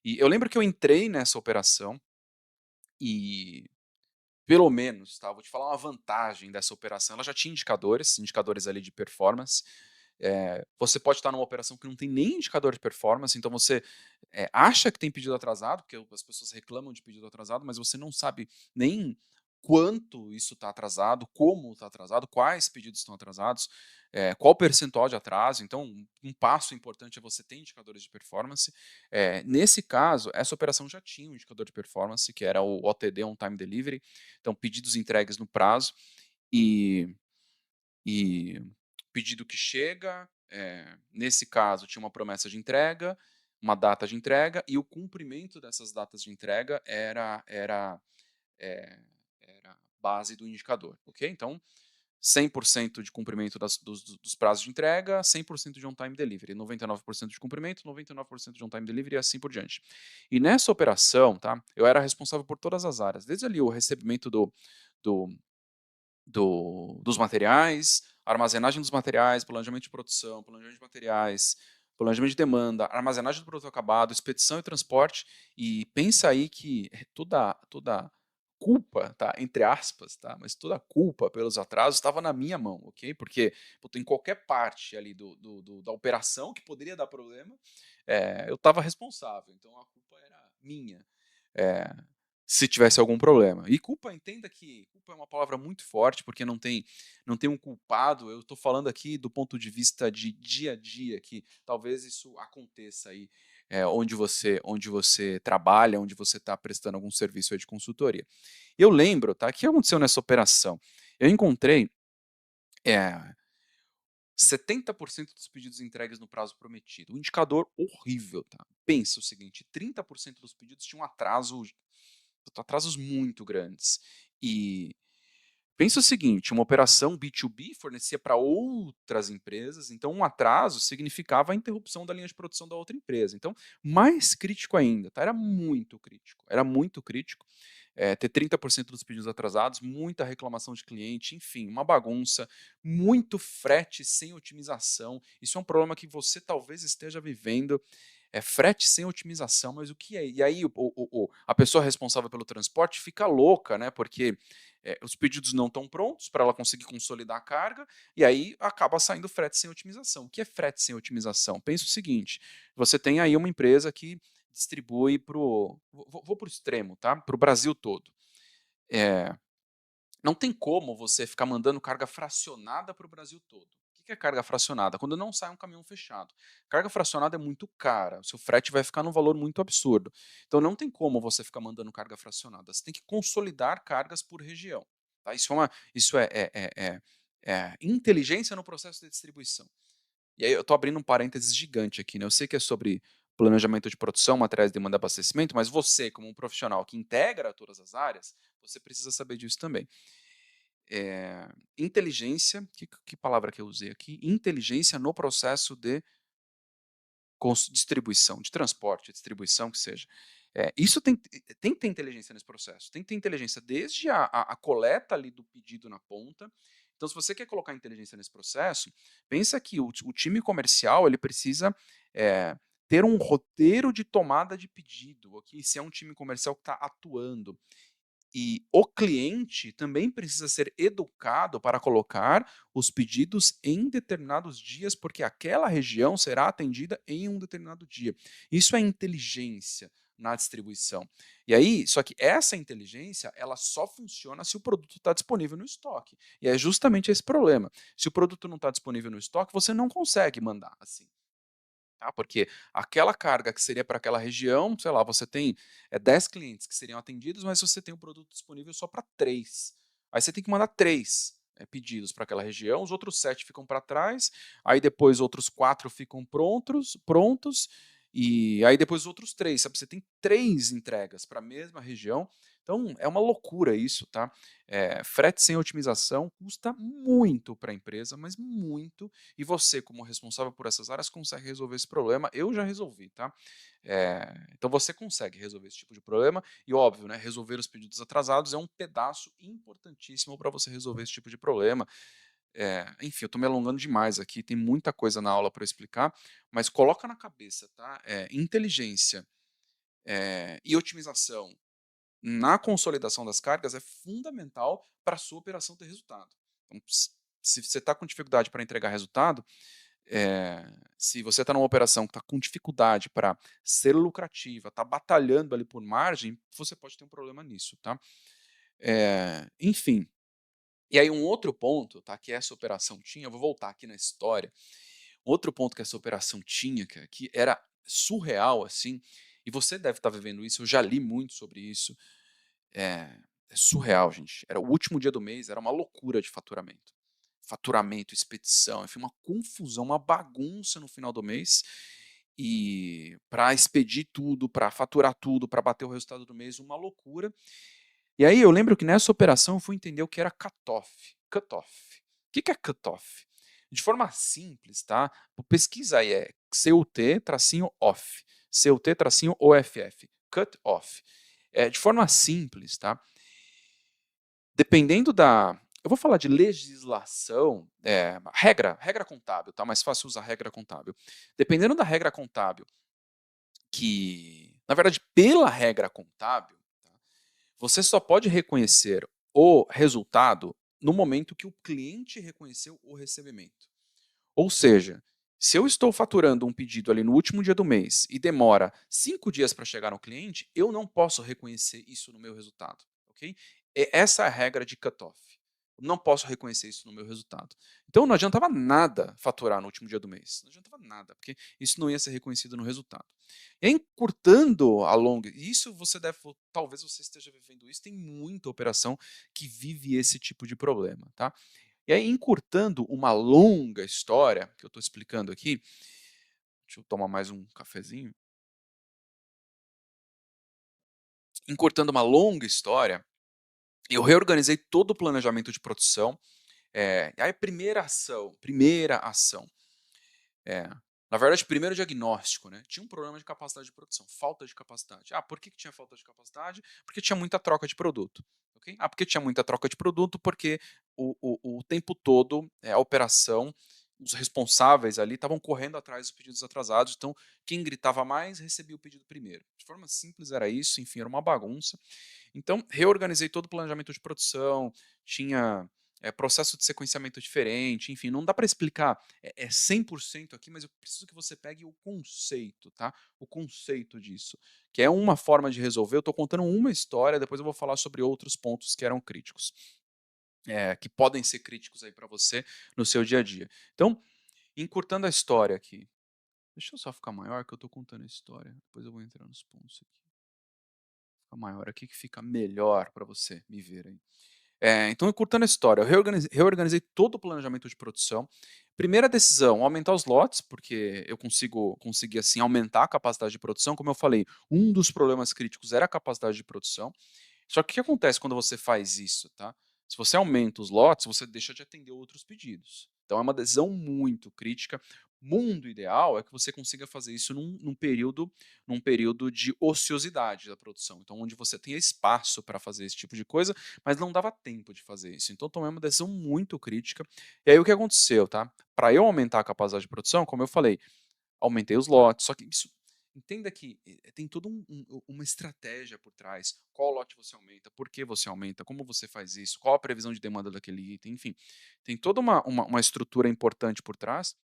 E eu lembro que eu entrei nessa operação e, pelo menos, tá, vou te falar uma vantagem dessa operação, ela já tinha indicadores ali de performance. Você pode estar numa operação que não tem nem indicador de performance, então você, acha que tem pedido atrasado, porque as pessoas reclamam de pedido atrasado, mas você não sabe nem quanto isso está atrasado, como está atrasado, quais pedidos estão atrasados, qual percentual de atraso. Então, um passo importante é você ter indicadores de performance. Nesse caso, essa operação já tinha um indicador de performance, que era o OTD, On Time Delivery, então pedidos entregues no prazo, e e pedido que chega, nesse caso tinha uma promessa de entrega, uma data de entrega, e o cumprimento dessas datas de entrega eh, era base do indicador, ok? Então, 100% de cumprimento dos prazos de entrega, 100% de on-time delivery, 99% de cumprimento, 99% de on-time delivery e assim por diante. E nessa operação, tá, eu era responsável por todas as áreas, desde ali o recebimento do dos materiais, armazenagem dos materiais, planejamento de produção, planejamento de materiais, planejamento de demanda, armazenagem do produto acabado, expedição e transporte. E pensa aí que toda culpa, tá, entre aspas, tá, mas toda a culpa pelos atrasos estava na minha mão, ok? Porque puta, em qualquer parte ali da operação que poderia dar problema, eu estava responsável, então a culpa era minha. É, se tivesse algum problema. E culpa, entenda que culpa é uma palavra muito forte, porque não tem um culpado. Eu estou falando aqui do ponto de vista de dia a dia, que talvez isso aconteça aí, onde você trabalha, onde você está prestando algum serviço aí de consultoria. Eu lembro, tá? O que aconteceu nessa operação? Eu encontrei, 70% dos pedidos entregues no prazo prometido. Um indicador horrível, tá? Pensa o seguinte: 30% dos pedidos tinham atrasos muito grandes. E pensa o seguinte: uma operação B2B fornecia para outras empresas, então um atraso significava a interrupção da linha de produção da outra empresa. Então, mais crítico ainda, tá? Era muito crítico. Ter 30% dos pedidos atrasados, muita reclamação de cliente, enfim, uma bagunça, muito frete sem otimização. Isso é um problema que você talvez esteja vivendo. Frete sem otimização, mas o que é? E aí a pessoa responsável pelo transporte fica louca, né? Porque os pedidos não estão prontos para ela conseguir consolidar a carga, e aí acaba saindo frete sem otimização. O que é frete sem otimização? Pensa o seguinte: você tem aí uma empresa que distribui para o. Vou para o extremo, tá? Para o Brasil todo. É, não tem como você ficar mandando carga fracionada para o Brasil todo. O que é carga fracionada? Quando não sai um caminhão fechado. Carga fracionada é muito cara, o seu frete vai ficar num valor muito absurdo. Então não tem como você ficar mandando carga fracionada. Você tem que consolidar cargas por região. Tá? Isso é inteligência no processo de distribuição. E aí eu estou abrindo um parênteses gigante aqui, né? Eu sei que é sobre planejamento de produção, materiais, demanda e abastecimento, mas você, como um profissional que integra todas as áreas, você precisa saber disso também. Inteligência, que palavra que eu usei aqui? Inteligência no processo de distribuição, de transporte, distribuição, que seja. Isso tem que ter inteligência nesse processo, tem que ter inteligência desde a coleta ali do pedido na ponta. Então, se você quer colocar inteligência nesse processo, pensa que o time comercial ele precisa ter um roteiro de tomada de pedido, ok? Se é um time comercial que está atuando. E o cliente também precisa ser educado para colocar os pedidos em determinados dias, porque aquela região será atendida em um determinado dia. Isso é inteligência na distribuição. E aí, só que essa inteligência, ela só funciona se o produto está disponível no estoque. E é justamente esse problema. Se o produto não está disponível no estoque, você não consegue mandar assim. Tá? Porque aquela carga que seria para aquela região, sei lá, você tem 10 clientes que seriam atendidos, mas você tem o produto disponível só para 3. Aí você tem que mandar 3 pedidos para aquela região, os outros 7 ficam para trás, aí depois outros 4 ficam prontos, e aí depois os outros 3, sabe? Você tem 3 entregas para a mesma região, então é uma loucura isso, tá? Frete sem otimização custa muito para a empresa, mas muito, e você, como responsável por essas áreas, consegue resolver esse problema. Eu já resolvi, tá? Então você consegue resolver esse tipo de problema. E óbvio, né, resolver os pedidos atrasados é um pedaço importantíssimo para você resolver esse tipo de problema. Enfim, eu estou me alongando demais aqui, tem muita coisa na aula para explicar, mas coloca na cabeça, tá? Inteligência e otimização na consolidação das cargas é fundamental para a sua operação ter resultado. Então, se você está com dificuldade para entregar resultado, se você está numa operação que está com dificuldade para ser lucrativa, está batalhando ali por margem, você pode ter um problema nisso, tá? Enfim, e aí um outro ponto, tá, que essa operação tinha, eu vou voltar aqui na história, outro ponto que essa operação tinha, que era surreal, assim, e você deve estar vivendo isso, eu já li muito sobre isso, é surreal, gente. Era o último dia do mês, era uma loucura de faturamento. Faturamento, expedição, enfim, uma confusão, uma bagunça no final do mês. E para expedir tudo, para faturar tudo, para bater o resultado do mês, uma loucura. E aí eu lembro que nessa operação eu fui entender o que era cutoff. Cutoff. O que é cutoff? De forma simples, tá? Pesquisa aí, é CUT-OFF. CUT-OFF. Cut off. De forma simples, tá? Dependendo da, eu vou falar de legislação, regra contábil, tá? Mais fácil usar regra contábil. Dependendo da regra contábil, que, na verdade, pela regra contábil, tá? Você só pode reconhecer o resultado no momento que o cliente reconheceu o recebimento. Ou seja, se eu estou faturando um pedido ali no último dia do mês e demora 5 dias para chegar no cliente, eu não posso reconhecer isso no meu resultado, ok? Essa é a regra de cutoff. Eu não posso reconhecer isso no meu resultado. Então não adiantava nada faturar no último dia do mês. Não adiantava nada, porque isso não ia ser reconhecido no resultado. E aí, encurtando a longa, isso você deve, talvez você esteja vivendo isso, tem muita operação que vive esse tipo de problema, tá? E aí, encurtando uma longa história, que eu estou explicando aqui, deixa eu tomar mais um cafezinho. Encurtando uma longa história, eu reorganizei todo o planejamento de produção. Aí, primeira ação, é, na verdade, primeiro diagnóstico, né? Tinha um problema de capacidade de produção, falta de capacidade. Ah, por que tinha falta de capacidade? Porque tinha muita troca de produto. Okay? Ah, porque tinha muita troca de produto, porque o tempo todo a operação, os responsáveis ali estavam correndo atrás dos pedidos atrasados, então quem gritava mais recebia o pedido primeiro. De forma simples era isso, enfim, era uma bagunça. Então, reorganizei todo o planejamento de produção, tinha processo de sequenciamento diferente, enfim, não dá para explicar 100% aqui, mas eu preciso que você pegue o conceito, tá? O conceito disso, que é uma forma de resolver. Eu estou contando uma história, depois eu vou falar sobre outros pontos que eram críticos, que podem ser críticos aí para você no seu dia a dia. Então, encurtando a história aqui, deixa eu só ficar maior que eu estou contando a história, depois eu vou entrar nos pontos aqui. Fica maior aqui que fica melhor para você me ver aí. Então, encurtando a história, eu reorganizei todo o planejamento de produção. Primeira decisão, aumentar os lotes, porque eu consegui assim aumentar a capacidade de produção. Como eu falei, um dos problemas críticos era a capacidade de produção. Só que o que acontece quando você faz isso, tá? Se você aumenta os lotes, você deixa de atender outros pedidos. Então é uma decisão muito crítica. Mundo ideal é que você consiga fazer isso num período de ociosidade da produção. Então, onde você tenha espaço para fazer esse tipo de coisa, mas não dava tempo de fazer isso. Então, tomei uma decisão muito crítica. E aí, o que aconteceu, tá? Para eu aumentar a capacidade de produção, como eu falei, aumentei os lotes, só que isso, entenda que tem toda uma estratégia por trás. Qual lote você aumenta, por que você aumenta, como você faz isso, qual a previsão de demanda daquele item, enfim. Tem toda uma estrutura importante por trás.